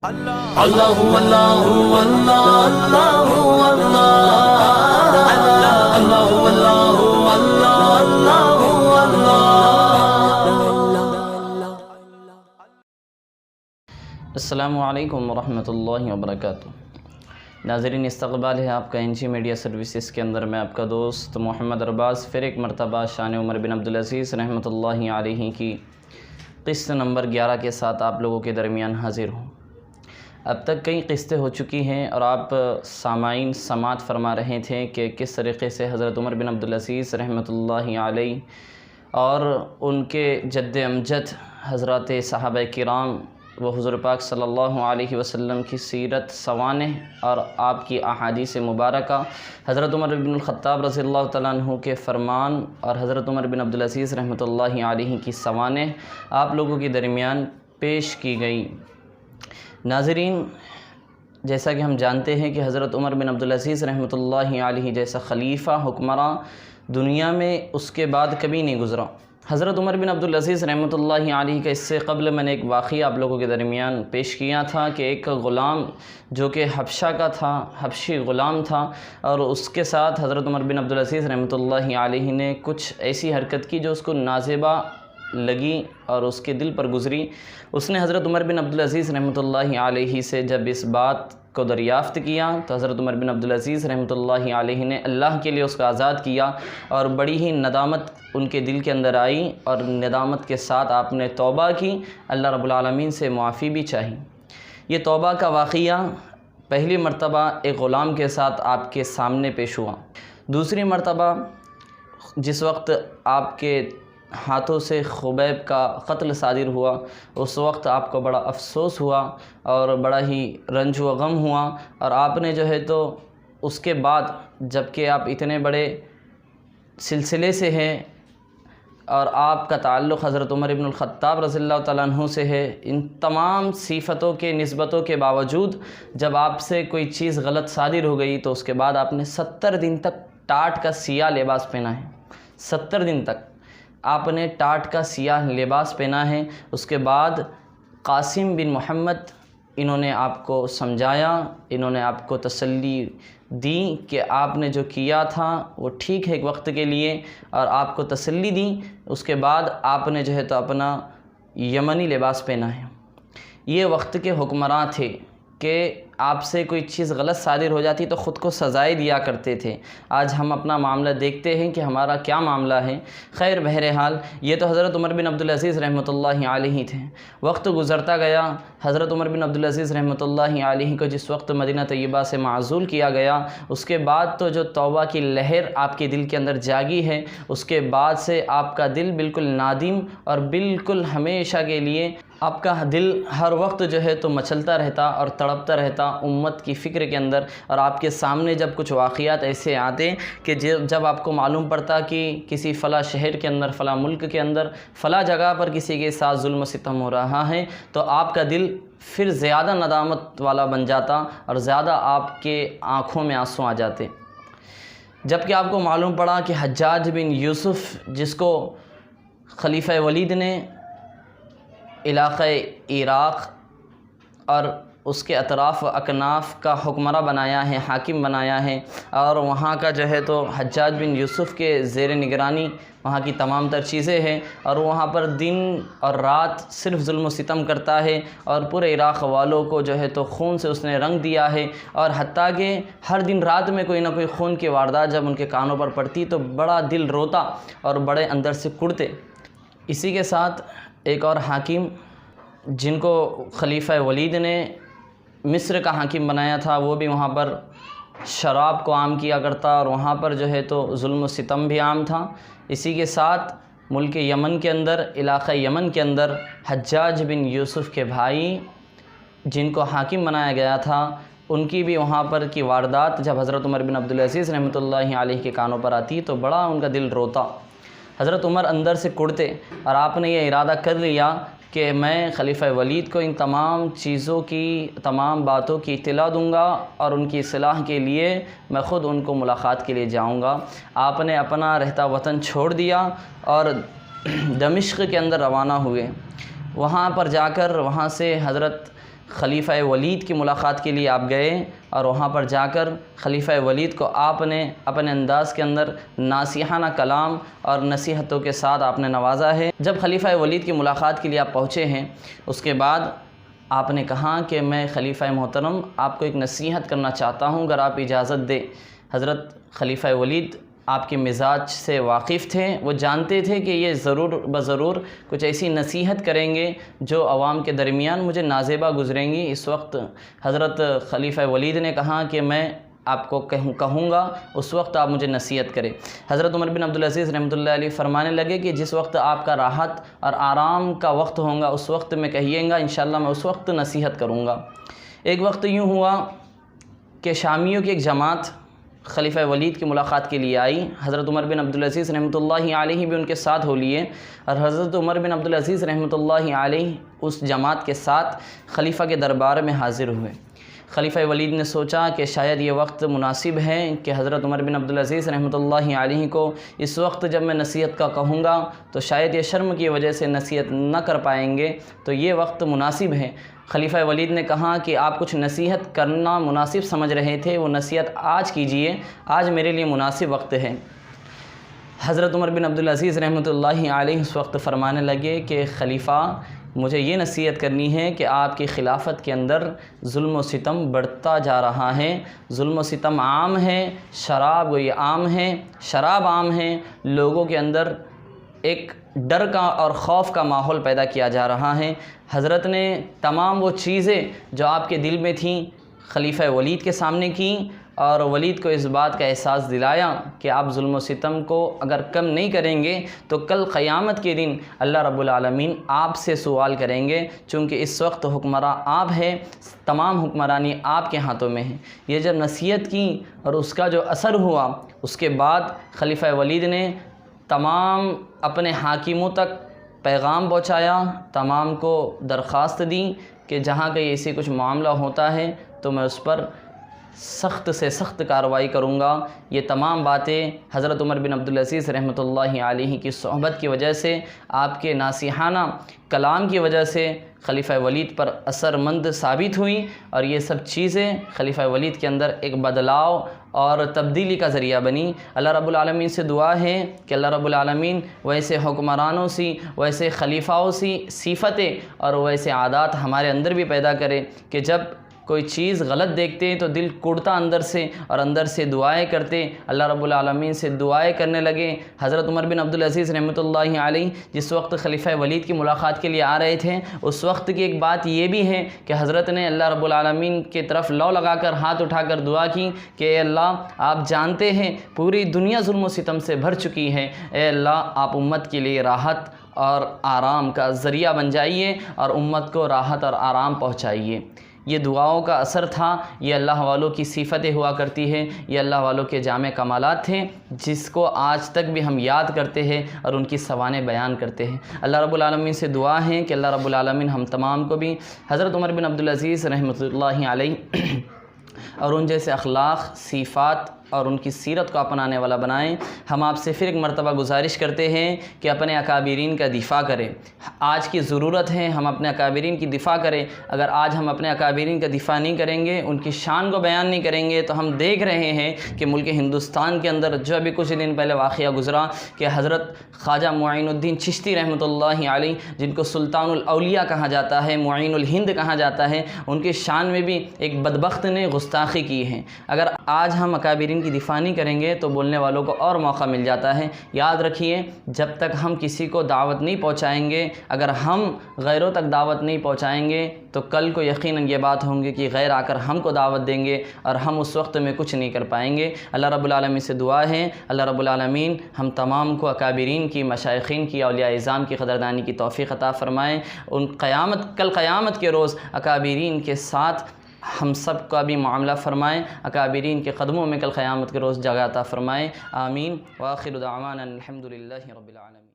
اللہ اللہ اللہ اللہ اللہ اللہ۔ السلام علیکم ورحمۃ اللہ وبرکاتہ۔ ناظرین، استقبال ہے آپ کا NG میڈیا سروسز کے اندر۔ میں آپ کا دوست محمد ارباز پھر ایک مرتبہ شان عمر بن عبدالعزیز رحمۃ اللہ علیہ کی قسط نمبر 11 کے ساتھ آپ لوگوں کے درمیان حاضر ہوں۔ اب تک کئی قسطیں ہو چکی ہیں اور آپ سامعین سماعت فرما رہے تھے کہ کس طریقے سے حضرت عمر بن عبدالعزیز رحمۃ اللہ علیہ اور ان کے جد امجد حضرات صحابہ کرام و حضور پاک صلی اللہ علیہ وسلم کی سیرت سوانح اور آپ کی احادیث مبارکہ، حضرت عمر بن الخطاب رضی اللہ تعالیٰ عنہ کے فرمان اور حضرت عمر بن عبدالعزیز رحمۃ اللہ علیہ کی سوانح آپ لوگوں کے درمیان پیش کی گئی۔ ناظرین، جیسا کہ ہم جانتے ہیں کہ حضرت عمر بن عبدالعزیز رحمۃ اللہ علیہ جیسا خلیفہ حکمراں دنیا میں اس کے بعد کبھی نہیں گزرا۔ حضرت عمر بن عبدالعزیز رحمۃ اللہ علیہ کا اس سے قبل میں نے ایک واقعہ آپ لوگوں کے درمیان پیش کیا تھا کہ ایک غلام جو کہ حبشہ کا تھا، حبشی غلام تھا، اور اس کے ساتھ حضرت عمر بن عبدالعزیز رحمۃ اللہ علیہ نے کچھ ایسی حرکت کی جو اس کو نازیبا لگی اور اس کے دل پر گزری۔ اس نے حضرت عمر بن عبدالعزیز رحمۃ اللہ علیہ سے جب اس بات کو دریافت کیا تو حضرت عمر بن عبدالعزیز رحمۃ اللہ علیہ نے اللہ کے لیے اس کو آزاد کیا، اور بڑی ہی ندامت ان کے دل کے اندر آئی، اور ندامت کے ساتھ آپ نے توبہ کی، اللہ رب العالمین سے معافی بھی چاہی۔ یہ توبہ کا واقعہ پہلی مرتبہ ایک غلام کے ساتھ آپ کے سامنے پیش ہوا۔ دوسری مرتبہ جس وقت آپ کے ہاتھوں سے خبیب کا قتل صادر ہوا، اس وقت آپ کو بڑا افسوس ہوا اور بڑا ہی رنج و غم ہوا، اور آپ نے جو ہے تو اس کے بعد جب کہ آپ اتنے بڑے سلسلے سے ہیں اور آپ کا تعلق حضرت عمر بن الخطاب رضی اللہ تعالیٰ عنہ سے ہے، ان تمام صفتوں کے نسبتوں کے باوجود جب آپ سے کوئی چیز غلط صادر ہو گئی تو اس کے بعد آپ نے 70 دن تک ٹاٹ کا سیاہ لباس پہنا ہے۔ 70 دن تک آپ نے ٹاٹ کا سیاہ لباس پہنا ہے۔ اس کے بعد قاسم بن محمد انہوں نے آپ کو سمجھایا، انہوں نے آپ کو تسلی دی کہ آپ نے جو کیا تھا وہ ٹھیک ہے ایک وقت کے لیے، اور آپ کو تسلی دی۔ اس کے بعد آپ نے جو ہے تو اپنا یمنی لباس پہنا ہے۔ یہ وقت کے حکمراں تھے کہ آپ سے کوئی چیز غلط صادر ہو جاتی تو خود کو سزائے دیا کرتے تھے۔ آج ہم اپنا معاملہ دیکھتے ہیں کہ ہمارا کیا معاملہ ہے۔ خیر، بہرحال یہ تو حضرت عمر بن عبدالعزیز رحمۃ اللہ علیہ تھے۔ وقت گزرتا گیا، حضرت عمر بن عبدالعزیز رحمۃ اللہ علیہ کو جس وقت مدینہ طیبہ سے معزول کیا گیا، اس کے بعد تو جو توبہ کی لہر آپ کے دل کے اندر جاگی ہے، اس کے بعد سے آپ کا دل بالکل نادم اور بالکل ہمیشہ کے لیے آپ کا دل ہر وقت جو ہے تو مچلتا رہتا اور تڑپتا رہتا امت کی فکر کے اندر، اور آپ کے سامنے جب کچھ واقعات ایسے آتے کہ جب آپ کو معلوم پڑتا کہ کسی فلاں شہر کے اندر، فلاں ملک کے اندر، فلاں جگہ پر کسی کے ساتھ ظلم و ستم ہو رہا ہے، تو آپ کا دل پھر زیادہ ندامت والا بن جاتا اور زیادہ آپ کے آنکھوں میں آنسو آ جاتے۔ جب کہ آپ کو معلوم پڑا کہ حجاج بن یوسف، جس کو خلیفہ ولید نے علاقہ عراق اور اس کے اطراف و اکناف کا حکمراں بنایا ہے، حاکم بنایا ہے، اور وہاں کا جو ہے تو حجاج بن یوسف کے زیر نگرانی وہاں کی تمام تر چیزیں ہیں، اور وہاں پر دن اور رات صرف ظلم و ستم کرتا ہے، اور پورے عراق والوں کو جو ہے تو خون سے اس نے رنگ دیا ہے، اور حتیٰ کہ ہر دن رات میں کوئی نہ کوئی خون کی واردات جب ان کے کانوں پر پڑتی تو بڑا دل روتا اور بڑے اندر سے کڑتے۔ اسی کے ساتھ ایک اور حاکم جن کو خلیفہ ولید نے مصر کا حاکم بنایا تھا، وہ بھی وہاں پر شراب کو عام کیا کرتا، اور وہاں پر جو ہے تو ظلم و ستم بھی عام تھا۔ اسی کے ساتھ ملک یمن کے اندر، علاقہ یمن کے اندر حجاج بن یوسف کے بھائی جن کو حاکم بنایا گیا تھا، ان کی بھی وہاں پر کی واردات جب حضرت عمر بن عبدالعزیز رحمۃ اللہ علیہ کے کانوں پر آتی تو بڑا ان کا دل روتا۔ حضرت عمر اندر سے کڑتے، اور آپ نے یہ ارادہ کر لیا کہ میں خلیفہ ولید کو ان تمام چیزوں کی، تمام باتوں کی اطلاع دوں گا، اور ان کی اصلاح کے لیے میں خود ان کو ملاقات کے لیے جاؤں گا۔ آپ نے اپنا رہتا وطن چھوڑ دیا اور دمشق کے اندر روانہ ہوئے۔ وہاں پر جا کر وہاں سے حضرت خلیفہ ولید کی ملاقات کے لیے آپ گئے اور وہاں پر جا کر خلیفہ ولید کو آپ نے اپنے انداز کے اندر ناصحانہ کلام اور نصیحتوں کے ساتھ آپ نے نوازا ہے۔ جب خلیفہ ولید کی ملاقات کے لیے آپ پہنچے ہیں، اس کے بعد آپ نے کہا کہ میں خلیفہ محترم آپ کو ایک نصیحت کرنا چاہتا ہوں، اگر آپ اجازت دیں۔ حضرت خلیفہ ولید آپ کے مزاج سے واقف تھے، وہ جانتے تھے کہ یہ ضرور بضرور کچھ ایسی نصیحت کریں گے جو عوام کے درمیان مجھے نازیبہ گزریں گی۔ اس وقت حضرت خلیفہ ولید نے کہا کہ میں آپ کو کہوں گا، اس وقت آپ مجھے نصیحت کریں۔ حضرت عمر بن عبدالعزیز رحمۃ اللہ علیہ فرمانے لگے کہ جس وقت آپ کا راحت اور آرام کا وقت ہوگا اس وقت میں کہیے گا، انشاءاللہ میں اس وقت نصیحت کروں گا۔ ایک وقت یوں ہوا کہ شامیوں کی ایک جماعت خلیفہ ولید کی ملاقات کے لیے آئی۔ حضرت عمر بن عبدالعزیز رحمۃ اللہ علیہ بھی ان کے ساتھ ہو لیے، اور حضرت عمر بن عبدالعزیز رحمۃ اللہ علیہ اس جماعت کے ساتھ خلیفہ کے دربار میں حاضر ہوئے۔ خلیفہ ولید نے سوچا کہ شاید یہ وقت مناسب ہے کہ حضرت عمر بن عبدالعزیز رحمۃ اللہ علیہ کو اس وقت جب میں نصیحت کا کہوں گا تو شاید یہ شرم کی وجہ سے نصیحت نہ کر پائیں گے، تو یہ وقت مناسب ہے۔ خلیفہ ولید نے کہا کہ آپ کچھ نصیحت کرنا مناسب سمجھ رہے تھے، وہ نصیحت آج کیجئے، آج میرے لیے مناسب وقت ہے۔ حضرت عمر بن عبدالعزیز رحمۃ اللہ علیہ اس وقت فرمانے لگے کہ خلیفہ مجھے یہ نصیحت کرنی ہے کہ آپ کی خلافت کے اندر ظلم و ستم بڑھتا جا رہا ہے، ظلم و ستم عام ہے، شراب گوئی عام ہے، شراب عام ہے، لوگوں کے اندر ایک ڈر کا اور خوف کا ماحول پیدا کیا جا رہا ہے۔ حضرت نے تمام وہ چیزیں جو آپ کے دل میں تھیں خلیفہ ولید کے سامنے کی، اور ولید کو اس بات کا احساس دلایا کہ آپ ظلم و ستم کو اگر کم نہیں کریں گے تو کل قیامت کے دن اللہ رب العالمین آپ سے سوال کریں گے، چونکہ اس وقت حکمراں آپ ہے، تمام حکمرانی آپ کے ہاتھوں میں ہے۔ یہ جب نصیحت کی اور اس کا جو اثر ہوا، اس کے بعد خلیفہ ولید نے تمام اپنے حاکموں تک پیغام پہنچایا، تمام کو درخواست دی کہ جہاں کہیں ایسی کچھ معاملہ ہوتا ہے تو میں اس پر سخت سے سخت کارروائی کروں گا۔ یہ تمام باتیں حضرت عمر بن عبدالعزیز رحمۃ اللہ علیہ کی صحبت کی وجہ سے، آپ کے ناصحانہ کلام کی وجہ سے خلیفہ ولید پر اثر مند ثابت ہوئیں، اور یہ سب چیزیں خلیفہ ولید کے اندر ایک بدلاؤ اور تبدیلی کا ذریعہ بنی۔ اللہ رب العالمین سے دعا ہے کہ اللہ رب العالمین ویسے حکمرانوں سی، ویسے خلیفاؤں سی صفتیں اور ویسے عادات ہمارے اندر بھی پیدا کرے کہ جب کوئی چیز غلط دیکھتے ہیں تو دل کوڑتا اندر سے، اور اندر سے دعائیں کرتے، اللہ رب العالمین سے دعائیں کرنے لگے۔ حضرت عمر بن عبدالعزیز رحمۃ اللہ علیہ جس وقت خلیفہ ولید کی ملاقات کے لیے آ رہے تھے، اس وقت کی ایک بات یہ بھی ہے کہ حضرت نے اللہ رب العالمین کی طرف لو لگا کر ہاتھ اٹھا کر دعا کی کہ اے اللہ آپ جانتے ہیں پوری دنیا ظلم و ستم سے بھر چکی ہے، اے اللہ آپ امت کے لیے راحت اور آرام کا ذریعہ بن جائیے اور امت کو راحت اور آرام پہنچائیے۔ یہ دعاؤں کا اثر تھا، یہ اللہ والوں کی صفتیں ہوا کرتی ہے، یہ اللہ والوں کے جامع کمالات تھے جس کو آج تک بھی ہم یاد کرتے ہیں اور ان کی سوانح بیان کرتے ہیں۔ اللہ رب العالمین سے دعا ہے کہ اللہ رب العالمین ہم تمام کو بھی حضرت عمر بن عبدالعزیز رحمۃ اللہ علیہ اور ان جیسے اخلاق، صفات اور ان کی سیرت کو اپنانے والا بنائیں۔ ہم آپ سے پھر ایک مرتبہ گزارش کرتے ہیں کہ اپنے اکابرین کا دفاع کریں۔ آج کی ضرورت ہے ہم اپنے اکابرین کی دفاع کریں۔ اگر آج ہم اپنے اکابرین کا دفاع نہیں کریں گے، ان کی شان کو بیان نہیں کریں گے، تو ہم دیکھ رہے ہیں کہ ملک ہندوستان کے اندر جو ابھی کچھ دن پہلے واقعہ گزرا کہ حضرت خواجہ معین الدین چشتی رحمۃ اللہ علیہ، جن کو سلطان الاولیاء کہا جاتا ہے، معین الہند کہا جاتا ہے، ان کی شان میں بھی ایک بدبخت نے گستاخی کی ہے۔ اگر آج ہم اکابرین کی دفاع نہیں کریں گے تو بولنے والوں کو اور موقع مل جاتا ہے۔ یاد رکھیے، جب تک ہم کسی کو دعوت نہیں پہنچائیں گے، اگر ہم غیروں تک دعوت نہیں پہنچائیں گے تو کل کو یقیناً یہ بات ہوں گی کہ غیر آ کر ہم کو دعوت دیں گے اور ہم اس وقت میں کچھ نہیں کر پائیں گے۔ اللہ رب العالمین سے دعا ہے اللہ رب العالمین ہم تمام کو اکابرین کی، مشائخین کی، اولیاء اعظام کی قدردانی کی توفیق عطا فرمائیں۔ کل قیامت کے روز اکابرین کے ساتھ ہم سب کا بھی معاملہ فرمائیں، اکابرین کے قدموں میں کل قیامت کے روز جگہ عطا فرمائیں۔ آمین۔ وآخر دعوانا الحمد للہ رب العالمین۔